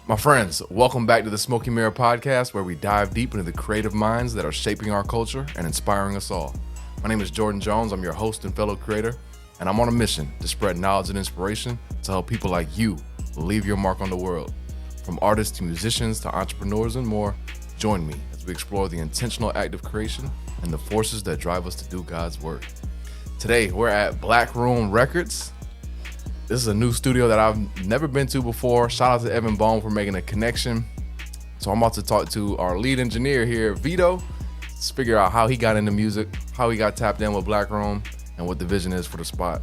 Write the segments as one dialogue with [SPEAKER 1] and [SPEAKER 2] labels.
[SPEAKER 1] My friends, welcome back to the Smoky Mirror Podcast, where we dive deep into the creative minds that are shaping our culture and inspiring us all. My name is Jordan Jones. I'm your host and fellow creator, and I'm on a mission to spread knowledge and inspiration to help people like you leave your mark on the world. From artists to musicians to entrepreneurs and more, join me as we explore the intentional act of creation and the forces that drive us to do God's work. Today, we're at Blackroom R3cords. This is a new studio that I've never been to before. Shout out to Evin Bone for making a connection. So I'm about to talk to our lead engineer here, Vito, to figure out how he got into music, how he got tapped in with Blackroom, and what the vision is for the spot.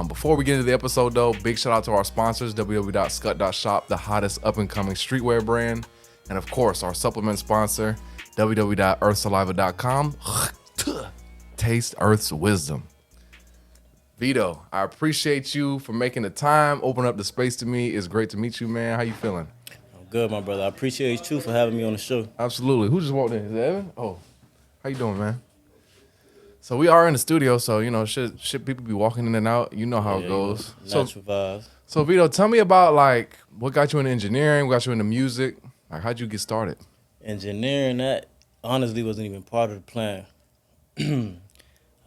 [SPEAKER 1] Before we get into the episode though, big shout out to our sponsors, www.scut.shop, the hottest up-and-coming streetwear brand, and of course, our supplement sponsor, www.earthsaliva.com. Taste Earth's wisdom. Vito, I appreciate you for making the time, open up the space to me. It's great to meet you, man. How you feeling?
[SPEAKER 2] I'm good, my brother. I appreciate you for having me on the show.
[SPEAKER 1] Absolutely. Who just walked in? Is it Evin? Oh, how you doing, man? So we are in the studio, so, you know, should people be walking in and out? You know how it goes.
[SPEAKER 2] Natural vibes.
[SPEAKER 1] So, Vito, tell me about, like, what got you into engineering, what got you into music? Like, how'd you get started?
[SPEAKER 2] Engineering, that honestly wasn't even part of the plan.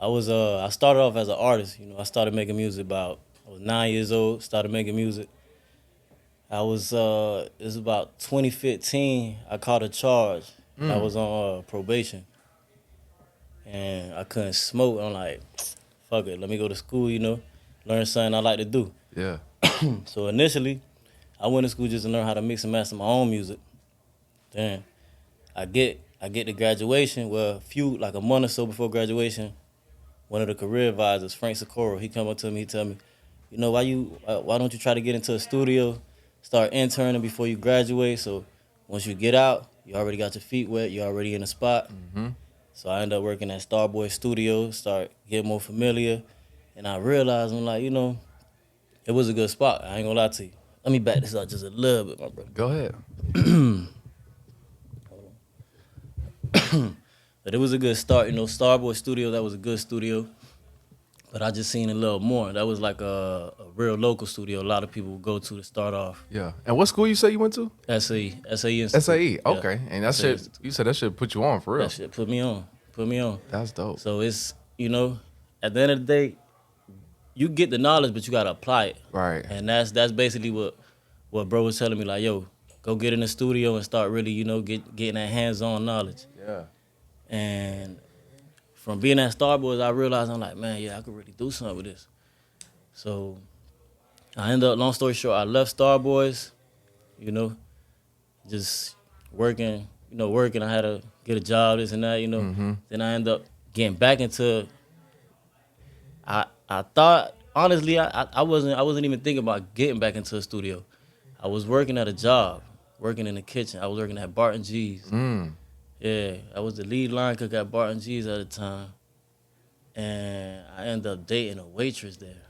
[SPEAKER 2] I started off as an artist. You know, I started making music I was 9 years old, started making music. It was about 2015, I caught a charge. I was on probation. And I couldn't smoke. I'm like, fuck it, let me go to school, you know, learn something I like to do.
[SPEAKER 1] Yeah.
[SPEAKER 2] So initially, I went to school just to learn how to mix and master my own music. Then I get to graduation, like a month or so before graduation, one of the career advisors, Frank Socorro, he come up to me, he tell me, you know, why don't you try to get into a studio, start interning before you graduate, so once you get out, you already got your feet wet, you're already in a spot. Mm-hmm. So I ended up working at Starboy Studios, start getting more familiar, and I realized, I'm like, you know, it was a good spot, I ain't gonna lie to you. Let me back this up just a little bit, my brother.
[SPEAKER 1] Go ahead.
[SPEAKER 2] But it was a good start, you know, Starboy Studio, that was a good studio. But I just seen a little more. That was like a real local studio a lot of people would go to start off.
[SPEAKER 1] Yeah. And what school you say you went to?
[SPEAKER 2] SAE Institute.
[SPEAKER 1] SAE, okay.
[SPEAKER 2] Yeah.
[SPEAKER 1] And that shit, you said that shit put you on for real.
[SPEAKER 2] That shit put me on.
[SPEAKER 1] That's dope.
[SPEAKER 2] So it's, you know, at the end of the day, you get the knowledge, but you gotta apply it.
[SPEAKER 1] Right.
[SPEAKER 2] And that's basically what bro was telling me, like, yo, go get in the studio and start really, you know, getting that hands-on knowledge.
[SPEAKER 1] Yeah.
[SPEAKER 2] And from being at Starboys, I realized, I'm like, man, yeah, I could really do something with this. So I ended up, long story short, I left Starboys, you know, just working. I had to get a job, this and that, you know. Mm-hmm. Then I ended up getting back into, I thought, honestly, I wasn't even thinking about getting back into a studio. I was working at a job, working in the kitchen. I was working at Barton G's. Yeah, I was the lead line cook at Barton G's at the time. And I ended up dating a waitress there.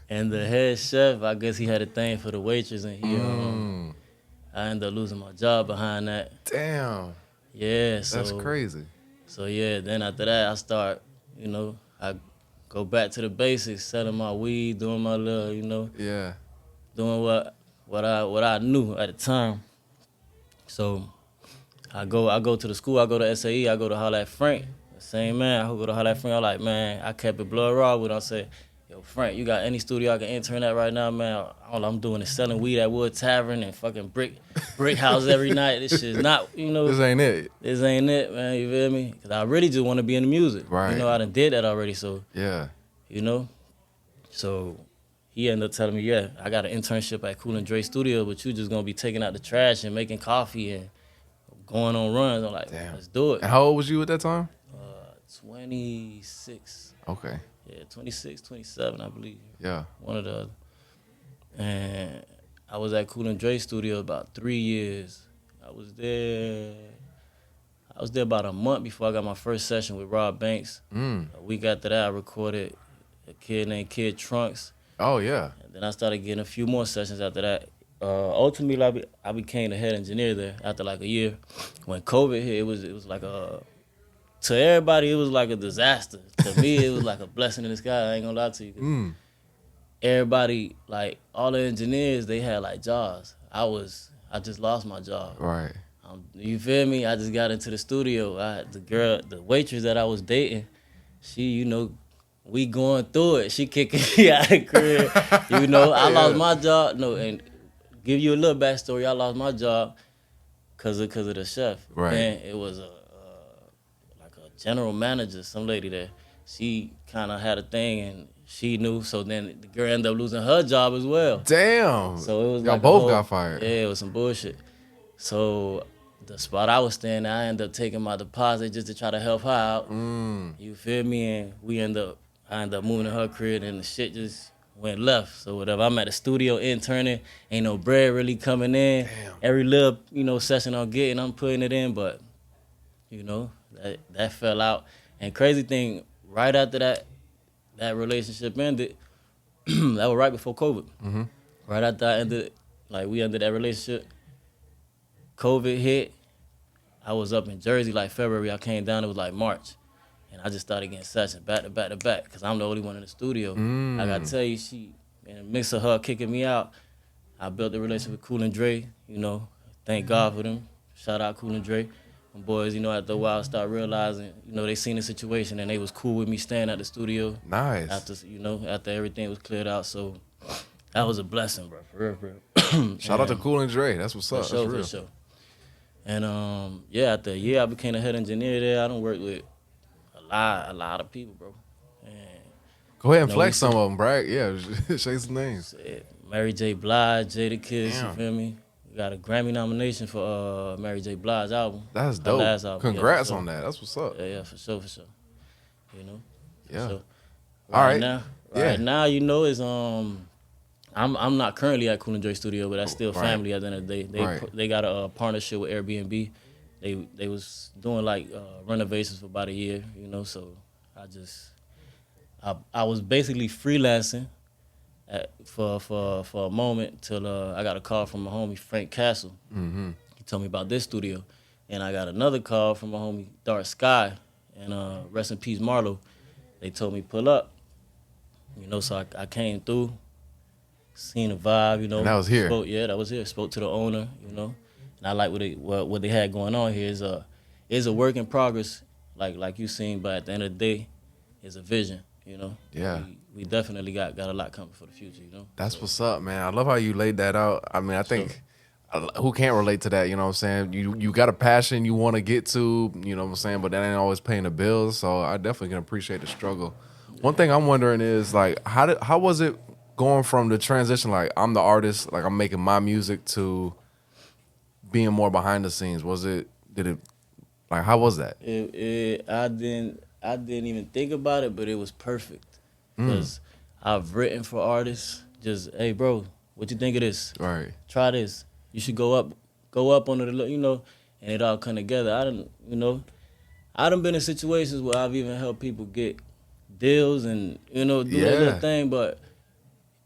[SPEAKER 2] And the head chef, I guess he had a thing for the waitress, and I ended up losing my job behind that.
[SPEAKER 1] Damn.
[SPEAKER 2] Yeah, so
[SPEAKER 1] that's crazy.
[SPEAKER 2] So yeah, then after that I start, you know, I go back to the basics, selling my weed, doing my little, you know.
[SPEAKER 1] Yeah.
[SPEAKER 2] Doing what I knew at the time. So I go to the school, I go to SAE, I go to holler at Frank. The same man, I go to holler at Frank. I'm like, man, I kept it blood raw with him. I said, yo, Frank, you got any studio I can intern at right now, man? All I'm doing is selling weed at Wood Tavern and fucking brick house every night. This shit's not, you know.
[SPEAKER 1] This ain't it.
[SPEAKER 2] This ain't it, man, you feel me? Because I really just want to be in the music.
[SPEAKER 1] Right.
[SPEAKER 2] You know, I done did that already, so.
[SPEAKER 1] Yeah.
[SPEAKER 2] You know? So he ended up telling me, yeah, I got an internship at Cool and Dre Studio, but you just going to be taking out the trash and making coffee and going on runs. I'm like, damn, let's do it.
[SPEAKER 1] And how old was you at that time?
[SPEAKER 2] 26.
[SPEAKER 1] Okay.
[SPEAKER 2] Yeah, 26, 27, I believe.
[SPEAKER 1] Yeah.
[SPEAKER 2] One of the other. And I was at Cool and Dre Studio about 3 years. I was there about a month before I got my first session with Rob Banks. A week after that, I recorded a kid named Kid Trunks.
[SPEAKER 1] Oh, yeah.
[SPEAKER 2] And then I started getting a few more sessions after that. Ultimately, I became the head engineer there after like a year. When COVID hit, it was like to everybody, it was like a disaster. To me, it was like a blessing in the sky. I ain't gonna lie to you. everybody, like all the engineers, they had like jobs. I just lost my job.
[SPEAKER 1] Right.
[SPEAKER 2] You feel me? I just got into the studio. The waitress that I was dating, she, we going through it. She kicking me out of the crib. I lost my job. No, and give you a little backstory. I lost my job because of the chef.
[SPEAKER 1] Right.
[SPEAKER 2] And it was like a general manager, some lady there. She kind of had a thing and she knew. So then the girl ended up losing her job as well.
[SPEAKER 1] Damn.
[SPEAKER 2] So it was
[SPEAKER 1] y'all
[SPEAKER 2] like
[SPEAKER 1] both got fired.
[SPEAKER 2] Yeah, it was some bullshit. So the spot I was staying at, I ended up taking my deposit just to try to help her out. You feel me? And I ended up moving to her crib and the shit just went left. So whatever, I'm at the studio interning, ain't no bread really coming in.
[SPEAKER 1] Damn.
[SPEAKER 2] Every little, session I'm getting, I'm putting it in, but, that fell out. And crazy thing, right after that relationship ended, that was right before COVID.
[SPEAKER 1] Mm-hmm.
[SPEAKER 2] Right after we ended that relationship, COVID hit. I was up in Jersey like February. I came down, it was like March. And I just started getting sessions back to back to back because I'm the only one in the studio. I got to tell you, in the mix of her kicking me out, I built a relationship with Cool and Dre, Thank God for them. Shout out Cool and Dre. Them boys, after a while, start realizing, they seen the situation and they was cool with me staying at the studio.
[SPEAKER 1] Nice.
[SPEAKER 2] After everything was cleared out. So that was a blessing, bro. For real, bro.
[SPEAKER 1] Shout out to Cool and Dre. That's what's up.
[SPEAKER 2] For sure,
[SPEAKER 1] That's real.
[SPEAKER 2] for sure. And after a year, I became a head engineer there. I done worked with a lot of people, bro. And
[SPEAKER 1] Go ahead and flex some of them, brag. Yeah, say some names.
[SPEAKER 2] Mary J. Blige, Jadakiss,
[SPEAKER 1] Damn.
[SPEAKER 2] you feel me? We got a Grammy nomination for Mary J. Blige album.
[SPEAKER 1] That's
[SPEAKER 2] Her
[SPEAKER 1] dope.
[SPEAKER 2] last album.
[SPEAKER 1] Congrats
[SPEAKER 2] Yeah,
[SPEAKER 1] on that. That's what's up.
[SPEAKER 2] Yeah, for sure.
[SPEAKER 1] Yeah.
[SPEAKER 2] So,
[SPEAKER 1] All right.
[SPEAKER 2] now,
[SPEAKER 1] Yeah.
[SPEAKER 2] now, is I'm not currently at Cool and Dre Studio, but that's still
[SPEAKER 1] Right.
[SPEAKER 2] family at the end of the day. They got a partnership with Airbnb. They was doing like renovations for about a year, So I was basically freelancing for a moment till I got a call from my homie Frank Castle.
[SPEAKER 1] Mm-hmm.
[SPEAKER 2] He told me about this studio, and I got another call from my homie Dark Sky and rest in peace Marlo. They told me pull up, So I came through, seen the vibe,
[SPEAKER 1] And that was here.
[SPEAKER 2] That was here. Spoke to the owner, And I like what they had going on here is a work in progress, like you seen. But at the end of the day, it's a vision,
[SPEAKER 1] Yeah.
[SPEAKER 2] We definitely got a lot coming for the future,
[SPEAKER 1] That's what's up, man. I love how you laid that out. I mean, I think who can't relate to that, you know what I'm saying? You got a passion you want to get to, you know what I'm saying, but that ain't always paying the bills, so I definitely can appreciate the struggle. One thing I'm wondering is, like, how was it going from the transition, like, I'm the artist, like, I'm making my music, to being more behind the scenes? How was that?
[SPEAKER 2] I didn't even think about it, but it was perfect. Because I've written for artists, just, hey, bro, what you think of this?
[SPEAKER 1] Right.
[SPEAKER 2] Try this. You should go up on it, and it all come together. I done been in situations where I've even helped people get deals and, do that little thing, but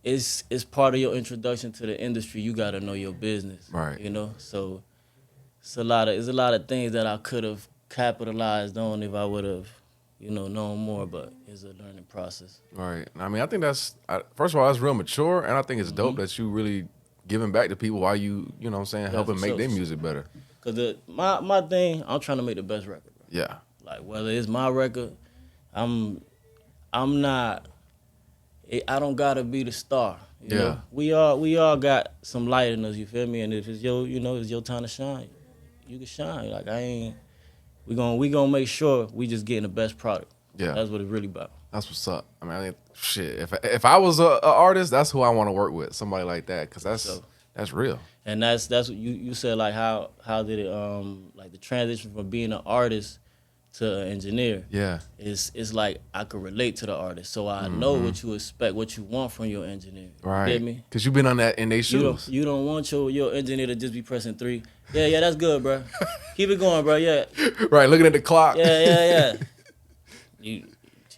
[SPEAKER 2] it's part of your introduction to the industry. You got to know your business,
[SPEAKER 1] Right.
[SPEAKER 2] So it's a lot of things that I could have capitalized on if I would have, known more, but it's a learning process.
[SPEAKER 1] Right. I mean, I think first of all, that's real mature, and I think it's dope that you really giving back to people while you know what I'm saying, helping make their music better.
[SPEAKER 2] Because my thing, I'm trying to make the best record, bro.
[SPEAKER 1] Yeah.
[SPEAKER 2] Like, whether it's my record, I'm not, I don't gotta be the star. You know? We all got some light in us, you feel me? And if it's it's your time to shine, you can shine. Like, we gonna make sure we just getting the best product.
[SPEAKER 1] Yeah.
[SPEAKER 2] That's what it's really about.
[SPEAKER 1] That's what's up. I mean, shit, if I was a artist, that's who I want to work with, somebody like that, because that's real.
[SPEAKER 2] And that's what you said, like, how did it like the transition from being an artist to an engineer?
[SPEAKER 1] Yeah.
[SPEAKER 2] It's like I could relate to the artist, so I know what you expect, what you want from your engineer.
[SPEAKER 1] Right.
[SPEAKER 2] You get me?
[SPEAKER 1] Because you've been on that in their shoes.
[SPEAKER 2] You don't want your engineer to just be pressing 3. Yeah, that's good, bro. Keep it going, bro. Yeah.
[SPEAKER 1] Right, looking at the clock.
[SPEAKER 2] Yeah. You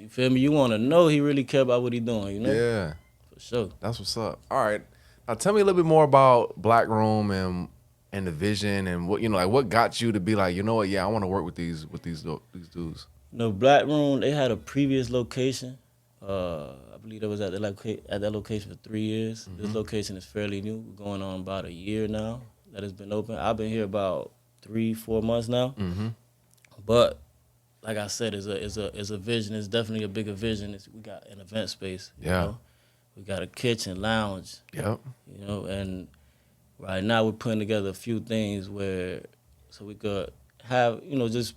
[SPEAKER 2] feel me? You want to know he really care about what he doing,
[SPEAKER 1] Yeah.
[SPEAKER 2] For sure.
[SPEAKER 1] That's what's up. All right. Now tell me a little bit more about Blackroom and the vision and what, what got you to be like, I want to work with these dudes.
[SPEAKER 2] Blackroom, they had a previous location I believe that was at that location for 3 years.
[SPEAKER 1] Mm-hmm.
[SPEAKER 2] This location is fairly new. We're going on about a year now that it's been open. I've been here about 3-4 months now.
[SPEAKER 1] Mm-hmm.
[SPEAKER 2] But like I said, it's a vision. It's definitely a bigger vision. We got an event space. You know? We got a kitchen, lounge.
[SPEAKER 1] Yep.
[SPEAKER 2] You know, and right now we're putting together a few things so we could have, just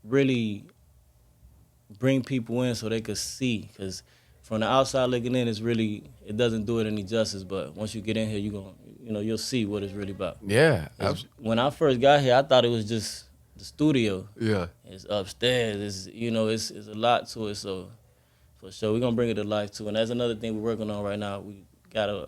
[SPEAKER 2] really bring people in so they could see. Because from the outside looking in, it doesn't do it any justice. But once you get in here, you'll see what it's really about.
[SPEAKER 1] Yeah.
[SPEAKER 2] When I first got here, I thought it was just the studio.
[SPEAKER 1] Yeah.
[SPEAKER 2] It's upstairs. It's a lot to it. So for sure, we're gonna bring it to life too. And that's another thing we're working on right now. We got our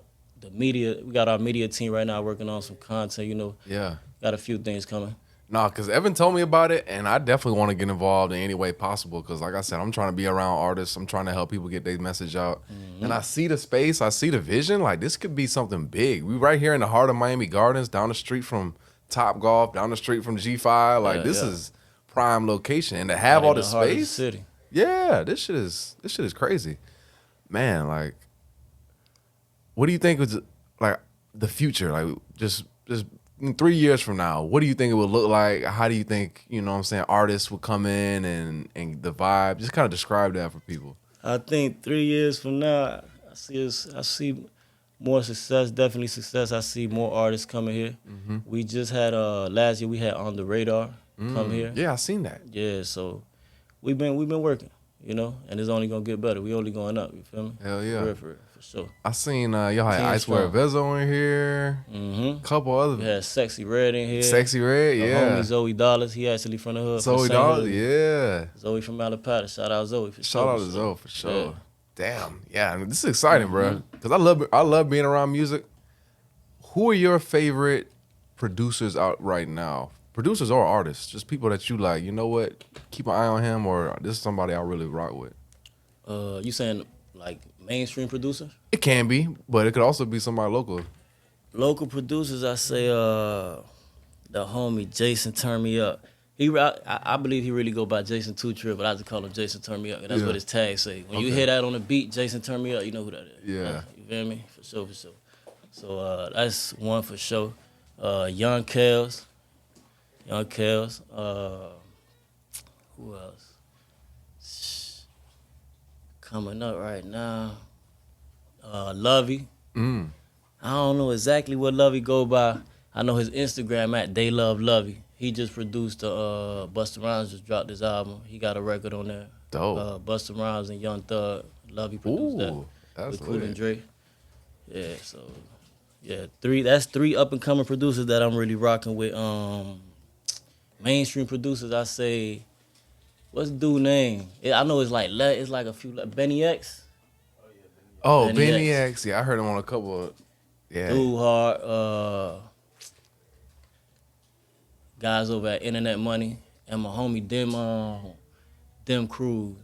[SPEAKER 2] media team right now working on some content.
[SPEAKER 1] Yeah.
[SPEAKER 2] Got a few things coming.
[SPEAKER 1] No, because Evin told me about it, and I definitely want to get involved in any way possible. Because, like I said, I'm trying to be around artists. I'm trying to help people get their message out. Mm-hmm. And I see the space. I see the vision. Like, this could be something big. We right here in the heart of Miami Gardens, down the street from Top Golf, down the street from G5. Like, this is prime location. And to have all this space.
[SPEAKER 2] City.
[SPEAKER 1] Yeah, this shit is crazy. Man, like, what do you think was, like, the future? Like, just in 3 years from now, what do you think it would look like? How do you think, artists would come in and the vibe? Just kind of describe that for people.
[SPEAKER 2] I think 3 years from now, I see more success, definitely success. I see more artists coming here. Mm-hmm. We just had, last year we had On The Radar come here.
[SPEAKER 1] Yeah, I seen that.
[SPEAKER 2] Yeah, so we've been working, and it's only gonna get better. We only going up, you feel me?
[SPEAKER 1] Hell yeah.
[SPEAKER 2] For sure.
[SPEAKER 1] I seen y'all had Ice Wear Vezo in here.
[SPEAKER 2] Mm-hmm.
[SPEAKER 1] Couple other.
[SPEAKER 2] We had Sexy Red in here.
[SPEAKER 1] Sexy Red, yeah.
[SPEAKER 2] Homie Zoe Dollars, he actually from the hood.
[SPEAKER 1] Zoe Dollars, yeah.
[SPEAKER 2] Zoe from Malapata. Shout out Zoe for sure.
[SPEAKER 1] Shout out to Zoe for sure. Yeah. Damn, yeah. I mean, this is exciting, bro. Because I love being around music. Who are your favorite producers out right now? Producers or artists? Just people that you like. You know what? Keep an eye on him, or this is somebody I really rock with.
[SPEAKER 2] You saying like mainstream producers?
[SPEAKER 1] It can be, but it could also be somebody local.
[SPEAKER 2] Local producers, I say the homie Jason Turn Me Up. I believe he really go by Jason 2 Trip, but I just call him Jason Turn Me Up. And that's what his tag say. When you hear that on the beat, Jason Turn Me Up, you know who that is.
[SPEAKER 1] Yeah.
[SPEAKER 2] You feel me? For sure. So that's one for sure. Young Kels. Who else? Coming up right now. Lovey. I don't know exactly what Lovey go by. I know his Instagram at They Love Lovey. He just produced Busta Rhymes just dropped his album. He got a record on there.
[SPEAKER 1] Dope.
[SPEAKER 2] Busta Rhymes and Young Thug. Lovey produced that.
[SPEAKER 1] That's
[SPEAKER 2] with Cool and Dre. Yeah, so yeah, that's three up and coming producers that I'm really rocking with. Mainstream producers, I say, what's the dude name? I know it's like a few, like Benny X.
[SPEAKER 1] Oh, Benny X. Yeah, I heard him on a couple of,
[SPEAKER 2] Dude Hard, guys over at Internet Money, and my homie Dem Cruz.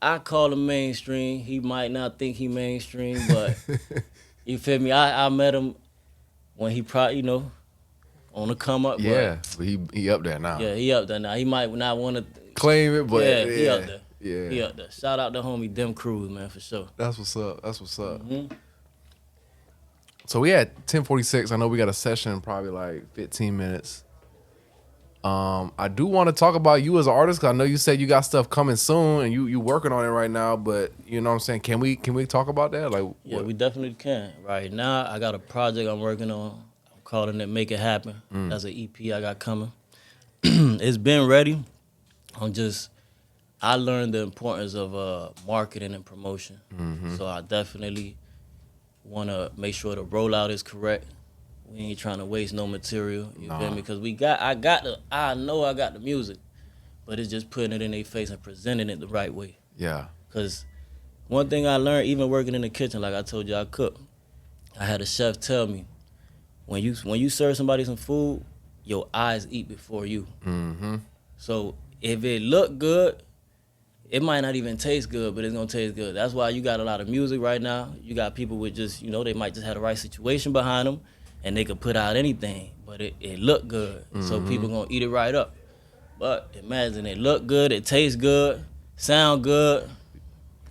[SPEAKER 2] I call him mainstream. He might not think he mainstream, but you feel me? I met him when he probably, on the come up.
[SPEAKER 1] Yeah, but he up there now.
[SPEAKER 2] Yeah, he up there now. He might not want to
[SPEAKER 1] claim it, but
[SPEAKER 2] he up there.
[SPEAKER 1] Yeah,
[SPEAKER 2] he up there. Shout out to homie Dem Cruz, man, for sure.
[SPEAKER 1] That's what's up.
[SPEAKER 2] Mm-hmm.
[SPEAKER 1] So we at 10:46. I know we got a session in probably like 15 minutes. I do want to talk about you as an artist, because I know you said you got stuff coming soon and you working on it right now, but you know what I'm saying? Can we talk about that? Like,
[SPEAKER 2] yeah, we definitely can. Right now, I got a project I'm working on. I'm calling it Make It Happen. That's an EP I got coming. It's been ready. I learned the importance of marketing and promotion. Mm-hmm. So I definitely want to make sure the rollout is correct. We ain't trying to waste no material. You feel me? Because I know I got the music, but it's just putting it in their face and presenting it the right way.
[SPEAKER 1] Yeah.
[SPEAKER 2] Because one thing I learned, even working in the kitchen, like I told you I cook, I had a chef tell me, when you serve somebody some food, your eyes eat before you. Mm-hmm. So if it look good, it might not even taste good, but it's gonna taste good. That's why you got a lot of music right now. You got people with just, they might just have the right situation behind them, and they could put out anything, but it look good. Mm-hmm. So people gonna eat it right up. But imagine it look good, it tastes good, sound good.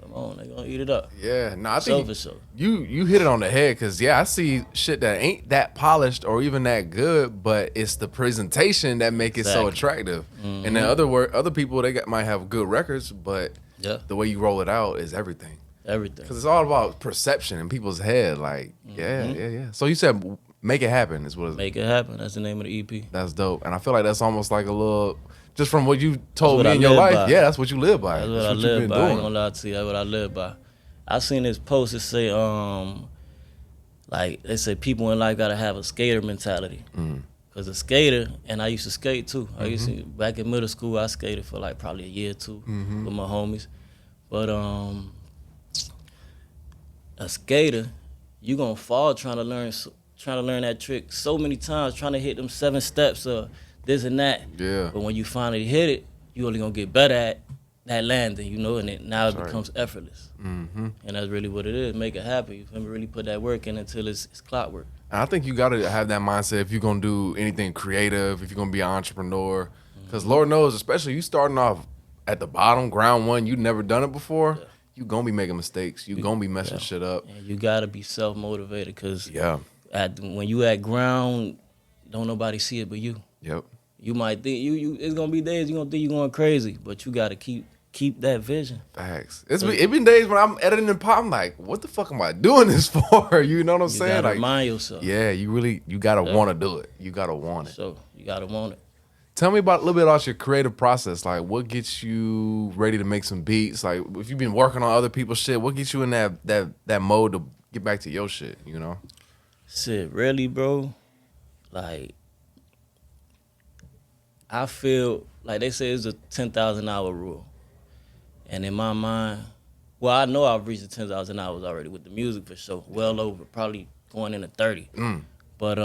[SPEAKER 2] Come on. They gonna eat it up.
[SPEAKER 1] Yeah, no, I
[SPEAKER 2] So
[SPEAKER 1] think
[SPEAKER 2] for sure.
[SPEAKER 1] you hit it on the head because I see shit that ain't that polished or even that good, but it's the presentation that make it so
[SPEAKER 2] Exactly.
[SPEAKER 1] attractive. And then other people might have good records, but
[SPEAKER 2] Yeah.
[SPEAKER 1] the way you roll it out is everything.
[SPEAKER 2] Everything.
[SPEAKER 1] Because it's all about perception in people's head. Like, yeah. So you said make it happen is what.
[SPEAKER 2] Make it happen. That's the name of the EP.
[SPEAKER 1] That's dope, and I feel like that's almost like a little. Just from what you told me
[SPEAKER 2] I
[SPEAKER 1] in your
[SPEAKER 2] live
[SPEAKER 1] life,
[SPEAKER 2] by.
[SPEAKER 1] yeah, that's what you live by.
[SPEAKER 2] That's what I
[SPEAKER 1] you've
[SPEAKER 2] live
[SPEAKER 1] been
[SPEAKER 2] by. I ain't
[SPEAKER 1] doing.
[SPEAKER 2] gonna lie to you. That's what I live by. I seen this post that say, like they say people in life gotta have a skater mentality. Cause a skater, and I used to skate too. I used to back in middle school. I skated for like probably a year or two with my homies. But a skater, you gonna fall trying to learn that trick so many times, trying to hit them 7 steps or this and that.
[SPEAKER 1] Yeah.
[SPEAKER 2] But when you finally hit it, you only gonna get better at that landing, you know, and now it becomes effortless. And that's really what it is. Make it happen. You feel me? Really put that work in until it's clockwork.
[SPEAKER 1] And I think you got to have that mindset if you're going to do anything creative, if you're going to be an entrepreneur. Because Lord knows, especially you starting off at the bottom, ground one, you never done it before, you going to be making mistakes. You going to be messing shit up.
[SPEAKER 2] And you got to be self-motivated because when you at ground, don't nobody see it but you.
[SPEAKER 1] Yep.
[SPEAKER 2] You might think, it's going to be days you're going to think you're going crazy, but you got to keep that vision.
[SPEAKER 1] Facts. It been days when I'm editing the pop, I'm like, what the fuck am I doing this for? You know what I'm saying?
[SPEAKER 2] You gotta
[SPEAKER 1] like,
[SPEAKER 2] remind yourself.
[SPEAKER 1] Yeah, you gotta want to do it. You gotta want it.
[SPEAKER 2] So you gotta want it.
[SPEAKER 1] Tell me about a little bit about your creative process. Like, what gets you ready to make some beats? Like, if you've been working on other people's shit, what gets you in that mode to get back to your shit? You know?
[SPEAKER 2] Shit, really, bro. Like, I feel like they say it's a 10,000 hour rule. And in my mind, well, I know I've reached the 10,000 hours already with the music for sure. Well over, probably going into 30. But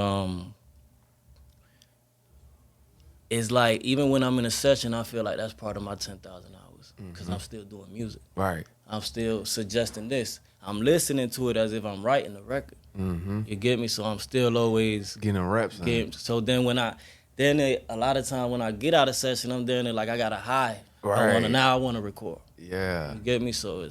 [SPEAKER 2] it's like, even when I'm in a session, I feel like that's part of my 10,000 hours because I'm still doing music.
[SPEAKER 1] Right.
[SPEAKER 2] I'm still suggesting this. I'm listening to it as if I'm writing the record. You get me? So I'm still always
[SPEAKER 1] getting reps.
[SPEAKER 2] So then a lot of times when I get out of session, I'm there and like I got a high.
[SPEAKER 1] Right.
[SPEAKER 2] I want to record.
[SPEAKER 1] Yeah.
[SPEAKER 2] You get me? So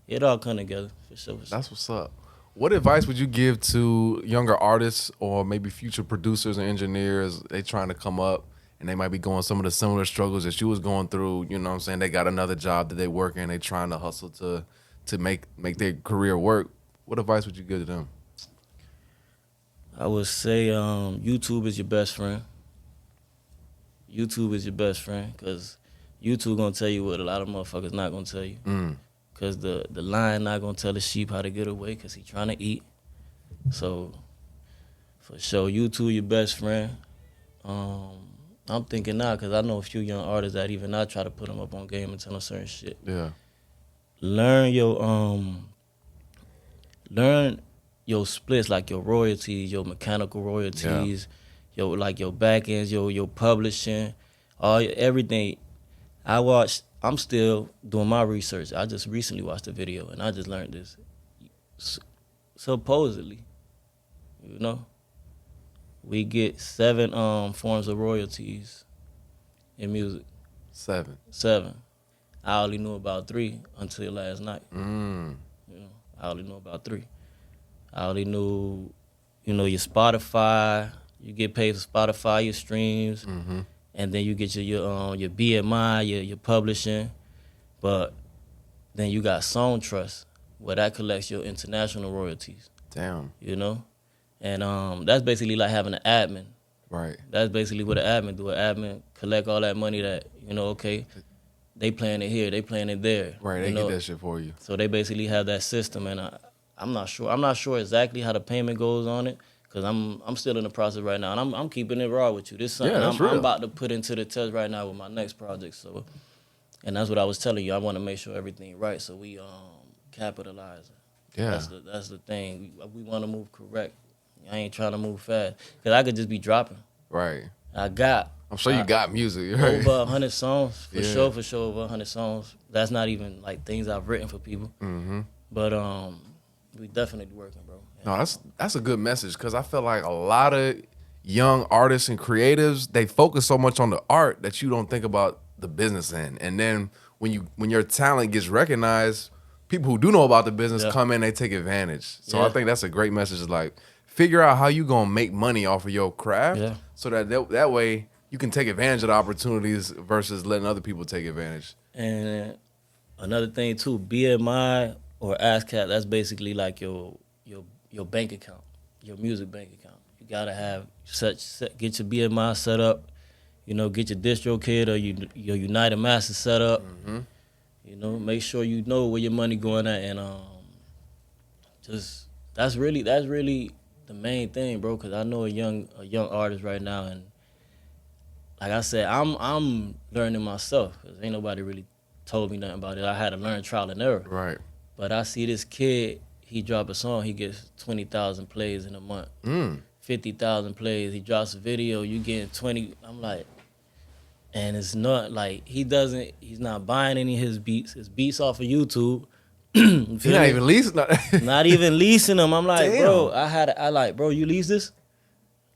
[SPEAKER 2] it all come together for sure.
[SPEAKER 1] That's what's up. What advice would you give to younger artists or maybe future producers and engineers? They trying to come up and they might be going some of the similar struggles that you was going through. You know what I'm saying? They got another job that they work in. They trying to hustle to make their career work. What advice would you give to them?
[SPEAKER 2] I would say YouTube is your best friend. YouTube is your best friend because YouTube gonna tell you what a lot of motherfuckers not gonna tell you. Cause the lion not gonna tell the sheep how to get away cause he trying to eat. So for sure, YouTube your best friend. I'm thinking now cause I know a few young artists that even I try to put them up on game and tell them certain shit.
[SPEAKER 1] Yeah.
[SPEAKER 2] Learn your splits, like your royalties, your mechanical royalties, your back ends, your publishing, everything. I'm still doing my research. I just recently watched a video and I just learned this. Supposedly, you know, we get 7 forms of royalties in music. 7. I only knew about 3 until last night. You know, I only knew about 3. I only knew, your Spotify. You get paid for Spotify, your streams. And then you get your BMI, your publishing, but then you got Song Trust, where that collects your international royalties.
[SPEAKER 1] Damn.
[SPEAKER 2] You know, and that's basically like having an admin.
[SPEAKER 1] Right.
[SPEAKER 2] That's basically what an admin do. An admin collect all that money that okay, they playing it here, they playing it there.
[SPEAKER 1] Right. They get that shit for you.
[SPEAKER 2] So they basically have that system, and I'm not sure. I'm not sure exactly how the payment goes on it. Cause I'm still in the process right now, and I'm keeping it raw with you. This is something I'm about to put into the test right now with my next project. So, and that's what I was telling you. I want to make sure everything right, so we capitalize it.
[SPEAKER 1] Yeah,
[SPEAKER 2] that's the thing. We want to move correct. I ain't trying to move fast, cause I could just be dropping.
[SPEAKER 1] Right.
[SPEAKER 2] I'm
[SPEAKER 1] sure you got music. Right?
[SPEAKER 2] Over 100 songs for sure. Over 100 songs. That's not even like things I've written for people. But we definitely working, bro.
[SPEAKER 1] No, that's a good message because I feel like a lot of young artists and creatives, they focus so much on the art that you don't think about the business end. And then when your talent gets recognized, people who do know about the business
[SPEAKER 2] Yeah.
[SPEAKER 1] come in, they take advantage. So
[SPEAKER 2] Yeah.
[SPEAKER 1] I think that's a great message. Is like, figure out how you gonna make money off of your craft,
[SPEAKER 2] Yeah.
[SPEAKER 1] so that way you can take advantage of the opportunities versus letting other people take advantage.
[SPEAKER 2] And another thing too, BMI or ASCAP, that's basically like your bank account, your music bank account. You gotta have get your BMI set up, you know, get your DistroKid or your United Master set up.
[SPEAKER 1] Mm-hmm.
[SPEAKER 2] You know, make sure you know where your money going at, and just that's really the main thing, bro. Cause I know a young artist right now, and like I said, I'm learning myself. Cause ain't nobody really told me nothing about it. I had to learn trial and error.
[SPEAKER 1] Right.
[SPEAKER 2] But I see this kid, he drop a song, he gets 20,000 plays in a month, 50,000 plays. He drops a video, you getting 20. I'm like, and it's not like he's not buying any of his beats. His beats off of YouTube. You
[SPEAKER 1] He's not even leasing.
[SPEAKER 2] Not even leasing them. I'm like,
[SPEAKER 1] Damn.
[SPEAKER 2] bro, I like, bro, you lease this?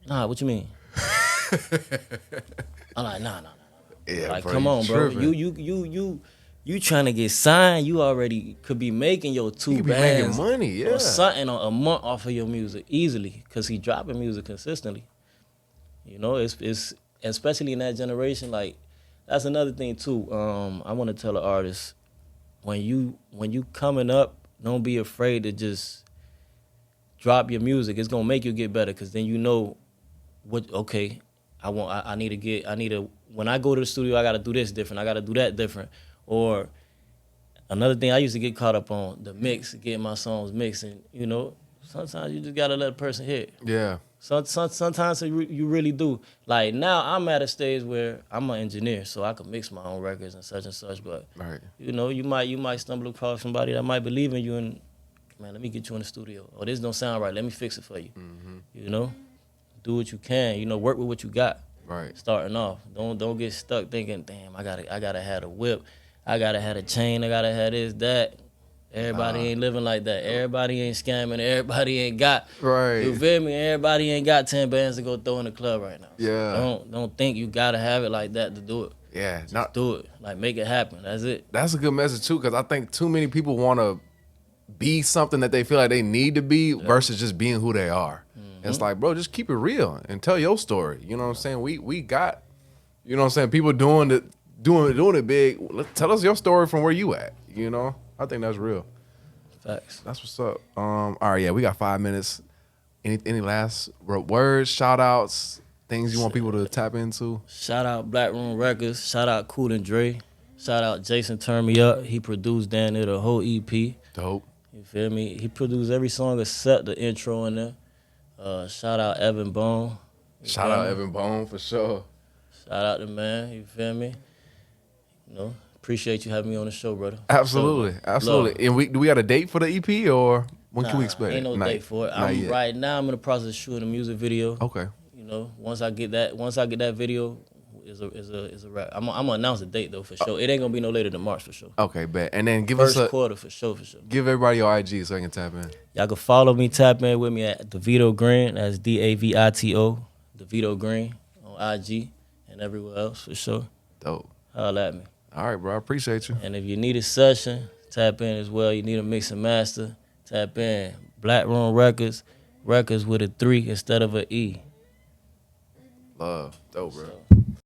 [SPEAKER 2] Nah, what you mean? I'm like, nah.
[SPEAKER 1] Yeah,
[SPEAKER 2] Like,
[SPEAKER 1] bro,
[SPEAKER 2] come
[SPEAKER 1] you
[SPEAKER 2] on, bro.
[SPEAKER 1] tripping.
[SPEAKER 2] You trying to get signed, you already could be making your two
[SPEAKER 1] You be
[SPEAKER 2] bands
[SPEAKER 1] making money, yeah.
[SPEAKER 2] or something a month off of your music easily, because he dropping music consistently. You know, it's especially in that generation. Like, that's another thing too. I want to tell the artists, when you coming up, don't be afraid to just drop your music. It's gonna make you get better, because then you know what. Okay, I need to when I go to the studio, I gotta do this different. I gotta do that different. Or another thing, I used to get caught up on the mix, getting my songs mixed, and you know, sometimes you just gotta let a person hit it.
[SPEAKER 1] Yeah.
[SPEAKER 2] Sometimes you really do. Like, now I'm at a stage where I'm an engineer, so I can mix my own records and such. But
[SPEAKER 1] Right.
[SPEAKER 2] you know, you might stumble across somebody that might believe in you, and man, let me get you in the studio. Or this don't sound right. Let me fix it for you.
[SPEAKER 1] Mm-hmm.
[SPEAKER 2] You know, do what you can. You know, work with what you got.
[SPEAKER 1] Right.
[SPEAKER 2] Starting off, don't get stuck thinking, damn, I gotta have a whip, I gotta have a chain, I gotta have this, that. Everybody ain't living like that. Everybody ain't scamming. Everybody ain't got.
[SPEAKER 1] Right.
[SPEAKER 2] You feel me? Everybody ain't got 10 bands to go throw in the club right now.
[SPEAKER 1] Yeah.
[SPEAKER 2] Don't think you gotta have it like that to do it.
[SPEAKER 1] Yeah.
[SPEAKER 2] Just do it. Like, make it happen. That's it.
[SPEAKER 1] That's a good message too, because I think too many people want to be something that they feel like they need to be versus just being who they are.
[SPEAKER 2] Mm-hmm.
[SPEAKER 1] It's like, bro, just keep it real and tell your story. You know what I'm saying? We got, you know what I'm saying, people doing it big. Tell us your story from where you at. You know, I think that's real.
[SPEAKER 2] Facts.
[SPEAKER 1] That's what's up. All right, yeah, we got 5 minutes. Any last words, shout outs, things you want people to tap into?
[SPEAKER 2] Shout out Blackroom Records. Shout out Cool and Dre. Shout out Jason Turn Me Up. He produced down there the whole EP.
[SPEAKER 1] Dope.
[SPEAKER 2] You feel me? He produced every song except the intro in there. Shout out Evin Bone.
[SPEAKER 1] Shout out Evin Bone for sure.
[SPEAKER 2] Shout out the man. You feel me? You know, appreciate you having me on the show, brother.
[SPEAKER 1] Absolutely,
[SPEAKER 2] So,
[SPEAKER 1] absolutely.
[SPEAKER 2] love.
[SPEAKER 1] And do we got a date for the EP, or when can we expect
[SPEAKER 2] Ain't
[SPEAKER 1] it?
[SPEAKER 2] no date for it. Right now I'm in the process of shooting a music video.
[SPEAKER 1] Okay.
[SPEAKER 2] You know, once I get that video, is a wrap. I'm gonna announce a date though, for sure. It ain't gonna be no later than March for sure.
[SPEAKER 1] Okay, bet. And then give
[SPEAKER 2] First
[SPEAKER 1] us
[SPEAKER 2] quarter for sure.
[SPEAKER 1] give everybody your IG so I can tap in.
[SPEAKER 2] Y'all can follow me, tap in with me at Davito Green. That's Davito, Davito Green on IG and everywhere else for sure.
[SPEAKER 1] Dope.
[SPEAKER 2] Holla at me.
[SPEAKER 1] All right, bro. I appreciate you.
[SPEAKER 2] And if you need a session, tap in as well. You need a mix and master, tap in. Blackroom Records with a 3 instead of a E.
[SPEAKER 1] Love. Dope, bro.
[SPEAKER 2] So.